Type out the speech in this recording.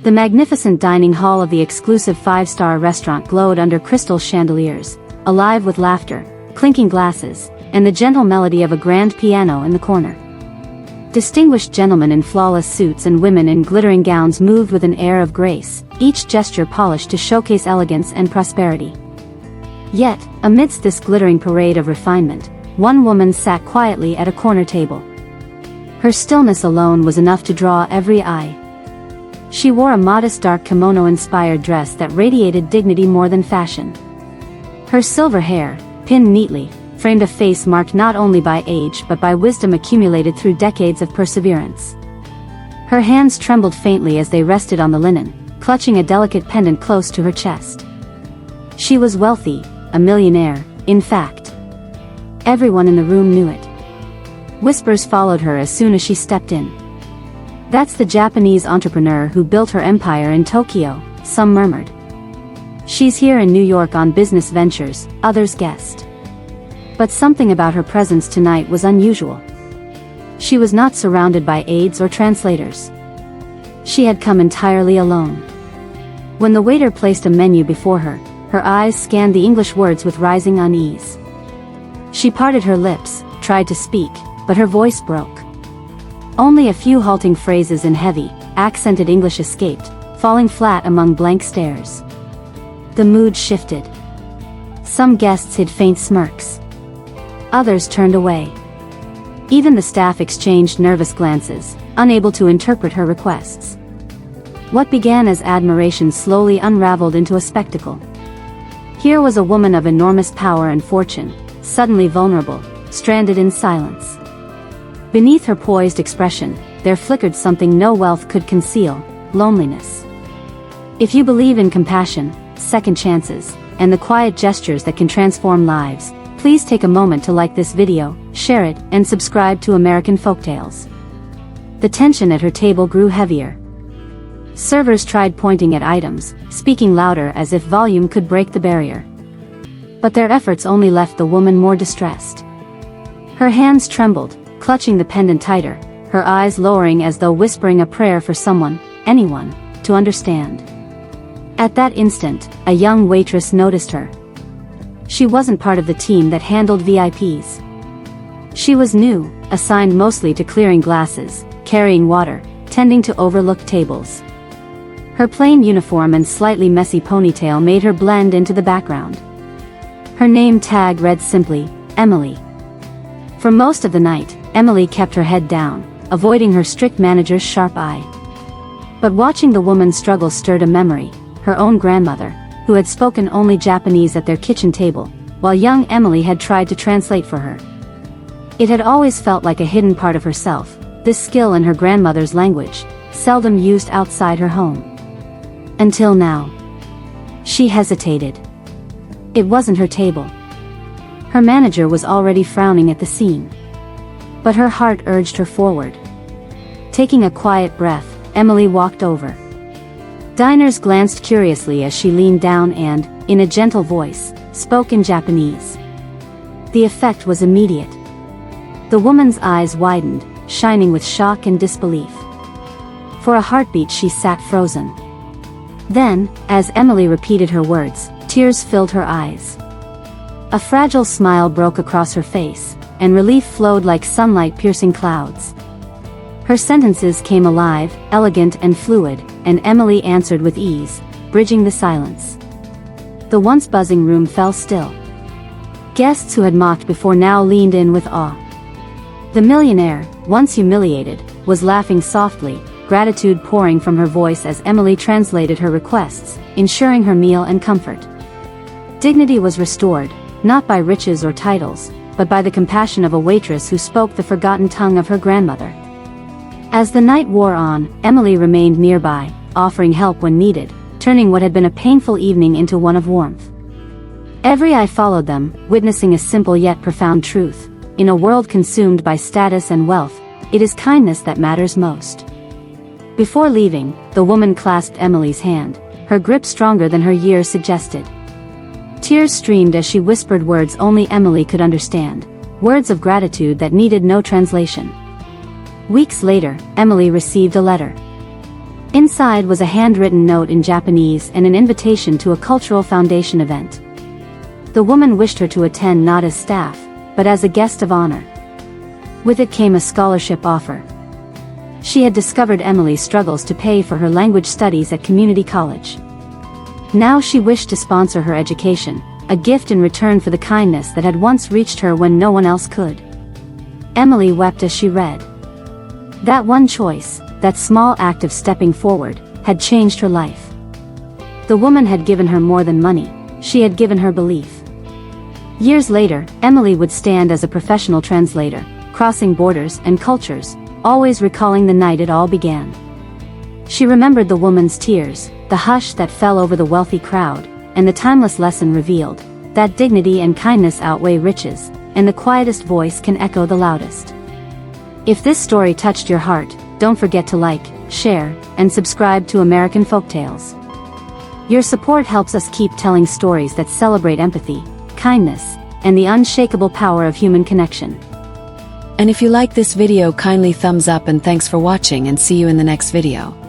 The magnificent dining hall of the exclusive five-star restaurant glowed under crystal chandeliers, alive with laughter, clinking glasses, and the gentle melody of a grand piano in the corner. Distinguished gentlemen in flawless suits and women in glittering gowns moved with an air of grace, each gesture polished to showcase elegance and prosperity. Yet, amidst this glittering parade of refinement, one woman sat quietly at a corner table. Her stillness alone was enough to draw every eye. She wore a modest dark kimono-inspired dress that radiated dignity more than fashion. Her silver hair, pinned neatly, framed a face marked not only by age but by wisdom accumulated through decades of perseverance. Her hands trembled faintly as they rested on the linen, clutching a delicate pendant close to her chest. She was wealthy, a millionaire, in fact. Everyone in the room knew it. Whispers followed her as soon as she stepped in. "That's the Japanese entrepreneur who built her empire in Tokyo," some murmured. "She's here in New York on business ventures," others guessed. But something about her presence tonight was unusual. She was not surrounded by aides or translators. She had come entirely alone. When the waiter placed a menu before her, her eyes scanned the English words with rising unease. She parted her lips, tried to speak, but her voice broke. Only a few halting phrases in heavy, accented English escaped, falling flat among blank stares. The mood shifted. Some guests hid faint smirks. Others turned away. Even the staff exchanged nervous glances, unable to interpret her requests. What began as admiration slowly unraveled into a spectacle. Here was a woman of enormous power and fortune, suddenly vulnerable, stranded in silence. Beneath her poised expression, there flickered something no wealth could conceal: loneliness. If you believe in compassion, second chances, and the quiet gestures that can transform lives, please take a moment to like this video, share it, and subscribe to American Folktales. The tension at her table grew heavier. Servers tried pointing at items, speaking louder as if volume could break the barrier. But their efforts only left the woman more distressed. Her hands trembled, clutching the pendant tighter, her eyes lowering as though whispering a prayer for someone, anyone, to understand. At that instant, a young waitress noticed her. She wasn't part of the team that handled VIPs. She was new, assigned mostly to clearing glasses, carrying water, tending to overlooked tables. Her plain uniform and slightly messy ponytail made her blend into the background. Her name tag read simply, Emily. For most of the night, Emily kept her head down, avoiding her strict manager's sharp eye. But watching the woman struggle stirred a memory, her own grandmother, who had spoken only Japanese at their kitchen table, while young Emily had tried to translate for her. It had always felt like a hidden part of herself, this skill in her grandmother's language, seldom used outside her home. Until now. She hesitated. It wasn't her table. Her manager was already frowning at the scene. But her heart urged her forward. Taking a quiet breath, Emily walked over. Diners glanced curiously as she leaned down and, in a gentle voice, spoke in Japanese. The effect was immediate. The woman's eyes widened, shining with shock and disbelief. For a heartbeat she sat frozen. Then, as Emily repeated her words, tears filled her eyes. A fragile smile broke across her face, and relief flowed like sunlight piercing clouds. Her sentences came alive, elegant and fluid, and Emily answered with ease, bridging the silence. The once buzzing room fell still. Guests who had mocked before now leaned in with awe. The millionaire, once humiliated, was laughing softly, gratitude pouring from her voice as Emily translated her requests, ensuring her meal and comfort. Dignity was restored, not by riches or titles, but by the compassion of a waitress who spoke the forgotten tongue of her grandmother. As the night wore on, Emily remained nearby, offering help when needed, turning what had been a painful evening into one of warmth. Every eye followed them, witnessing a simple yet profound truth: in a world consumed by status and wealth, it is kindness that matters most. Before leaving, the woman clasped Emily's hand, her grip stronger than her years suggested. Tears streamed as she whispered words only Emily could understand, words of gratitude that needed no translation. Weeks later, Emily received a letter. Inside was a handwritten note in Japanese and an invitation to a cultural foundation event. The woman wished her to attend not as staff, but as a guest of honor. With it came a scholarship offer. She had discovered Emily's struggles to pay for her language studies at community college. Now she wished to sponsor her education, a gift in return for the kindness that had once reached her when no one else could. Emily wept as she read. That one choice, that small act of stepping forward, had changed her life. The woman had given her more than money, she had given her belief. Years later, Emily would stand as a professional translator, crossing borders and cultures, always recalling the night it all began. She remembered the woman's tears, the hush that fell over the wealthy crowd, and the timeless lesson revealed, that dignity and kindness outweigh riches, and the quietest voice can echo the loudest. If this story touched your heart, don't forget to like, share, and subscribe to American Folktales. Your support helps us keep telling stories that celebrate empathy, kindness, and the unshakable power of human connection. And if you like this video, kindly thumbs up, and thanks for watching, and see you in the next video.